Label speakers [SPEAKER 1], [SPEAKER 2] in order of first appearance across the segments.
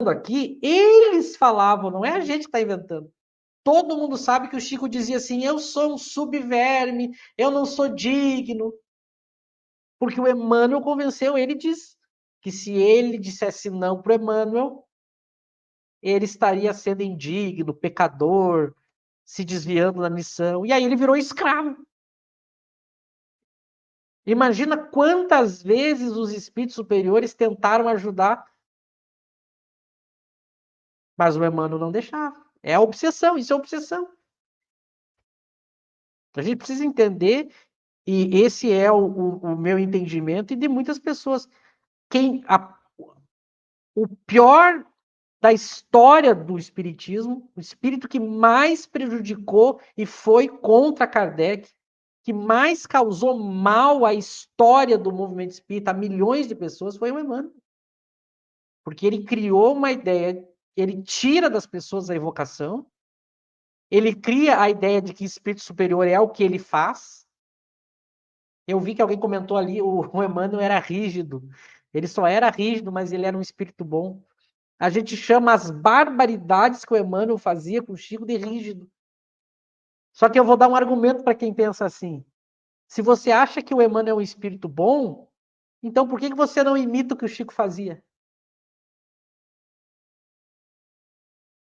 [SPEAKER 1] aqui, eles falavam, não é a gente que está inventando. Todo mundo sabe que o Chico dizia assim: eu sou um subverme, eu não sou digno. Porque o Emmanuel convenceu ele, diz que se ele dissesse não para o Emmanuel, ele estaria sendo indigno, pecador, se desviando da missão. E aí ele virou escravo. Imagina quantas vezes os espíritos superiores tentaram ajudar, mas o Emmanuel não deixava. É a obsessão, isso é obsessão. A gente precisa entender, e esse é o meu entendimento e de muitas pessoas. O pior da história do espiritismo, o espírito que mais prejudicou e foi contra Kardec, que mais causou mal à história do movimento espírita a milhões de pessoas, foi o Emmanuel. Porque ele criou uma ideia, ele tira das pessoas a evocação, ele cria a ideia de que espírito superior é o que ele faz. Eu vi que alguém comentou ali, o Emmanuel era rígido. Ele só era rígido, mas ele era um espírito bom. A gente chama as barbaridades que o Emmanuel fazia com o Chico de rígido. Só que eu vou dar um argumento para quem pensa assim. Se você acha que o Emmanuel é um espírito bom, então por que você não imita o que o Chico fazia?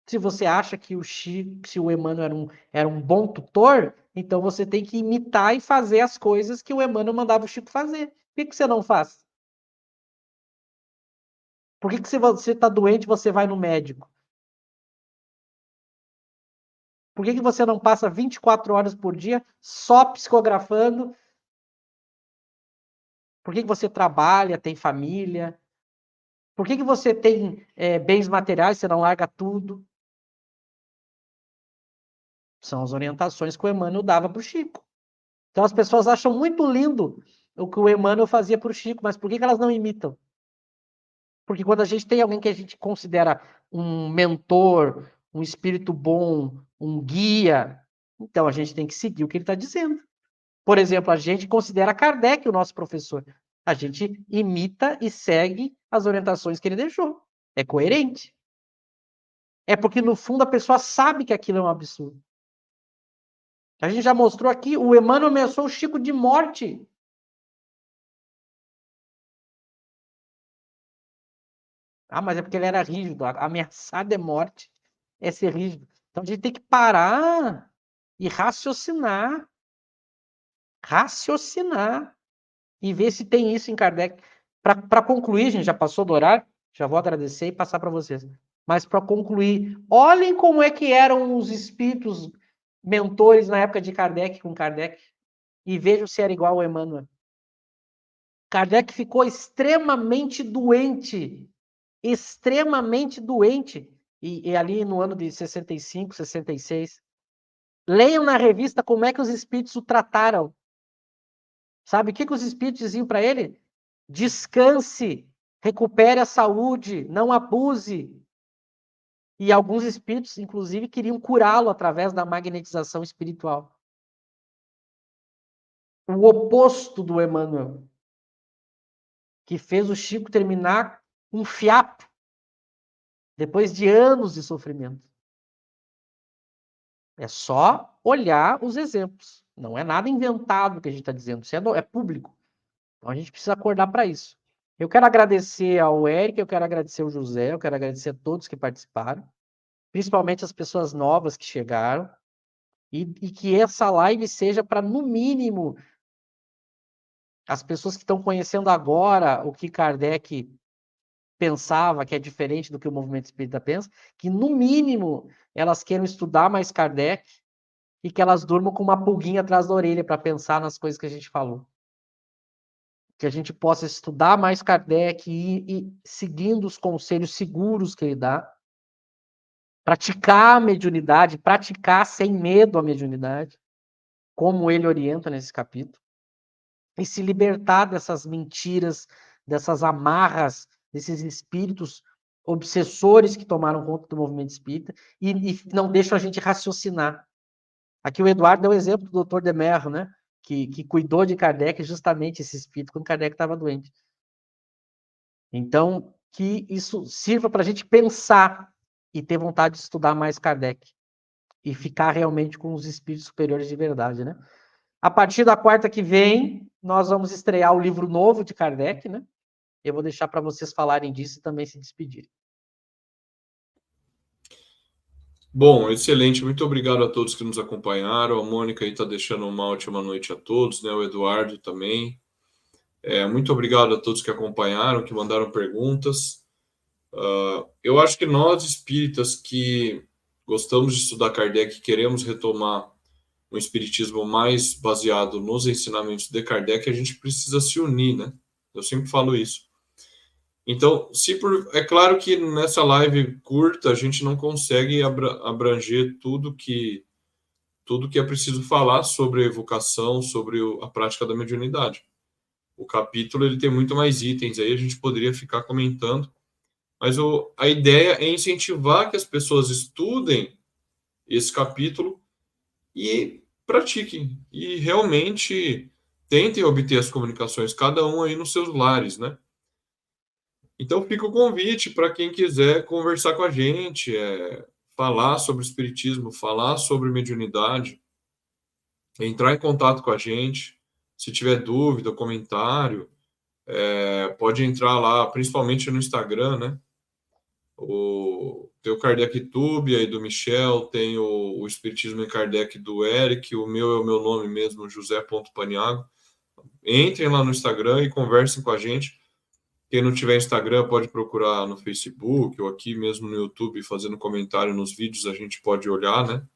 [SPEAKER 1] Se você acha que o Chico, se o Emmanuel era um bom tutor, então você tem que imitar e fazer as coisas que o Emmanuel mandava o Chico fazer. Por que você não faz? Por que se você está doente, você vai no médico? Por que você não passa 24 horas por dia só psicografando? Por que você trabalha, tem família? Por que você tem bens materiais, você não larga tudo? São as orientações que o Emmanuel dava para o Chico. Então as pessoas acham muito lindo o que o Emmanuel fazia para o Chico, mas por que elas não imitam? Porque quando a gente tem alguém que a gente considera um mentor, um espírito bom, um guia, então a gente tem que seguir o que ele está dizendo. Por exemplo, a gente considera Kardec o nosso professor. A gente imita e segue as orientações que ele deixou. É coerente. É porque, no fundo, a pessoa sabe que aquilo é um absurdo. A gente já mostrou aqui, o Emmanuel ameaçou o Chico de morte. Ah, mas é porque ele era rígido. Ameaçar de morte é ser rígido. Então a gente tem que parar e raciocinar. Raciocinar. E ver se tem isso em Kardec. Para concluir, a gente já passou do horário, já vou agradecer e passar para vocês. Mas para concluir, olhem como é que eram os espíritos mentores na época de Kardec com Kardec e vejam se era igual ao Emmanuel. Kardec ficou extremamente doente. Extremamente doente. E ali no ano de 65, 66. Leiam na revista como é que os espíritos o trataram. Sabe o que os espíritos diziam para ele? Descanse, recupere a saúde, não abuse. E alguns espíritos, inclusive, queriam curá-lo através da magnetização espiritual. O oposto do Emmanuel, que fez o Chico terminar um fiapo, depois de anos de sofrimento. É só olhar os exemplos. Não é nada inventado que a gente está dizendo, isso é público. Então a gente precisa acordar para isso. Eu quero agradecer ao Eric, eu quero agradecer ao José, eu quero agradecer a todos que participaram, principalmente as pessoas novas que chegaram, e que essa live seja para, no mínimo, as pessoas que estão conhecendo agora o que Kardec pensava, que é diferente do que o movimento espírita pensa, que, no mínimo, elas queiram estudar mais Kardec e que elas durmam com uma pulguinha atrás da orelha para pensar nas coisas que a gente falou. Que a gente possa estudar mais Kardec e seguindo os conselhos seguros que ele dá, praticar a mediunidade, praticar sem medo a mediunidade, como ele orienta nesse capítulo, e se libertar dessas mentiras, dessas amarras, desses espíritos obsessores que tomaram conta do movimento espírita e não deixam a gente raciocinar. Aqui o Eduardo deu o exemplo do Dr. Demerro, né? Que cuidou de Kardec justamente esse espírito quando Kardec estava doente. Então, que isso sirva para a gente pensar e ter vontade de estudar mais Kardec e ficar realmente com os espíritos superiores de verdade, né? A partir da quarta que vem, nós vamos estrear o livro novo de Kardec, né? Eu vou deixar para vocês falarem disso e também se despedirem.
[SPEAKER 2] Bom, excelente. Muito obrigado a todos que nos acompanharam. A Mônica aí está deixando uma ótima noite a todos, né? O Eduardo também. Muito obrigado a todos que acompanharam, que mandaram perguntas. Eu acho que nós, espíritas, que gostamos de estudar Kardec e queremos retomar um espiritismo mais baseado nos ensinamentos de Kardec, a gente precisa se unir, né? Eu sempre falo isso. Então, é claro que nessa live curta a gente não consegue abranger tudo que é preciso falar sobre a evocação, sobre a prática da mediunidade. O capítulo ele tem muito mais itens, aí a gente poderia ficar comentando, mas a ideia é incentivar que as pessoas estudem esse capítulo e pratiquem, e realmente tentem obter as comunicações, cada um aí nos seus lares, né? Então fica o convite para quem quiser conversar com a gente, falar sobre espiritismo, falar sobre mediunidade, entrar em contato com a gente. Se tiver dúvida, comentário, pode entrar lá, principalmente no Instagram, né? Tem o Kardec Tube aí do Michel, tem o Espiritismo em Kardec do Eric, o meu é o meu nome mesmo, José.Paniago. Entrem lá no Instagram e conversem com a gente. Quem não tiver Instagram pode procurar no Facebook ou aqui mesmo no YouTube, fazendo comentário nos vídeos, a gente pode olhar, né?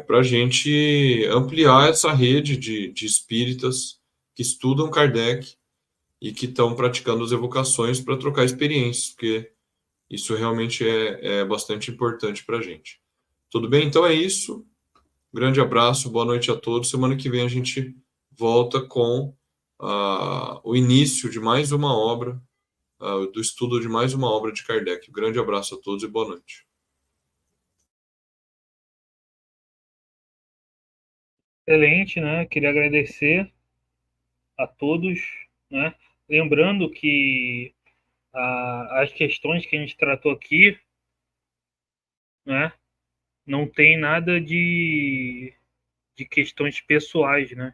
[SPEAKER 2] Para a gente ampliar essa rede de espíritas que estudam Kardec e que estão praticando as evocações para trocar experiências, porque isso realmente é bastante importante para a gente. Tudo bem? Então é isso. Grande abraço, boa noite a todos. Semana que vem a gente volta com o início de mais uma obra, do estudo de mais uma obra de Kardec. Um grande abraço a todos e boa noite.
[SPEAKER 3] Excelente, né? Queria agradecer a todos, né? Lembrando que as questões que a gente tratou aqui, né? Não tem nada de questões pessoais, né?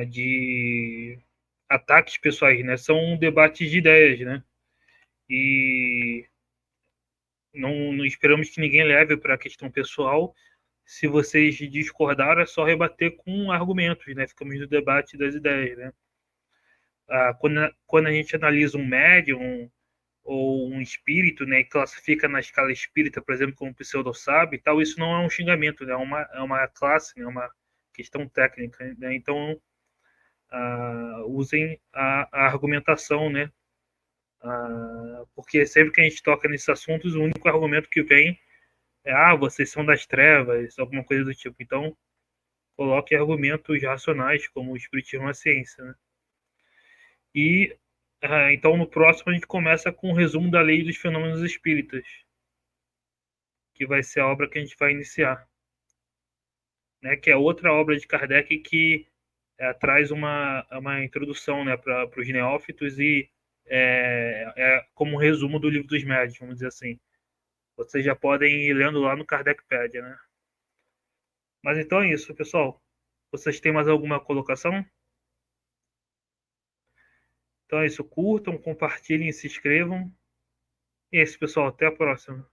[SPEAKER 3] De ataques pessoais, né? São debates de ideias, né? E não esperamos que ninguém leve para a questão pessoal. Se vocês discordaram, é só rebater com argumentos, né? Ficamos no debate das ideias, né? Quando a gente analisa um médium ou um espírito, né, e classifica na escala espírita, por exemplo, como pseudo-sábio e tal, isso não é um xingamento, né? É uma classe, né? É uma questão técnica, né? Então, usem a argumentação, né? Porque sempre que a gente toca nesses assuntos, o único argumento que vem é vocês são das trevas, alguma coisa do tipo. Então, coloque argumentos racionais, como o espiritismo é a ciência, né? E então no próximo a gente começa com um resumo da lei dos fenômenos espíritas, que vai ser a obra que a gente vai iniciar, né? Que é outra obra de Kardec que traz uma introdução, né, para os neófitos e como um resumo do livro dos médiuns, vamos dizer assim. Vocês já podem ir lendo lá no Kardecpedia, né? Mas então é isso, pessoal. Vocês têm mais alguma colocação? Então é isso. Curtam, compartilhem, se inscrevam. E é isso, pessoal. Até a próxima.